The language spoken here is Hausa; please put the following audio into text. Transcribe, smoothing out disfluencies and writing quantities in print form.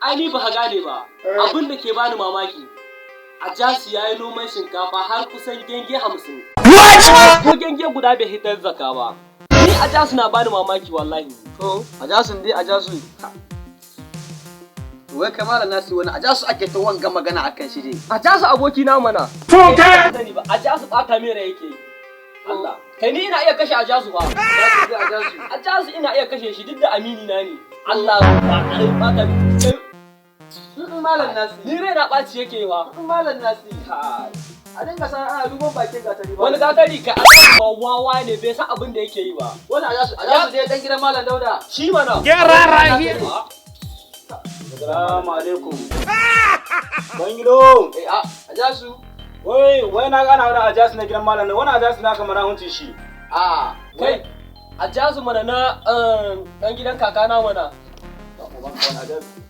ai ni ba ka gane ba. Abin da ke bani mamaki. AJASU ya yi noman shinkafa har kusan genge 50. Ko genge guda bai hitar zaka ba. Ni AJASU na bani mamaki wallahi. To, AJASU dai AJASU. Wai kai malam Nasi wani AJASU ake ta wanga magana akan shi dai. AJASU aboki na mana. To kai sani ba AJASU bata mera yake. Allah. Kai ni ina iya kashe AJASU ba. AJASU ina iya kashe shi duk da amini na ne. Allah ba bata Malam Nasi. Ni rai na ɓaci yake yi wa. Malam Nasi. A dinga san ana duban bakin gatari ba. Wani gatari ka wawa ne bai san abin da yake yi ba. Wani AJASU dai dan gidan Malam Dauda. Shi mana. Gyara rahi. Assalamu alaikum. Bangido. AJASU. Wai na gana wani AJASU na gidan Malam ne. Wani AJASU na kamar huncin shi. Kai AJASU mana na dan gidan kakana mana. Wani AJASU.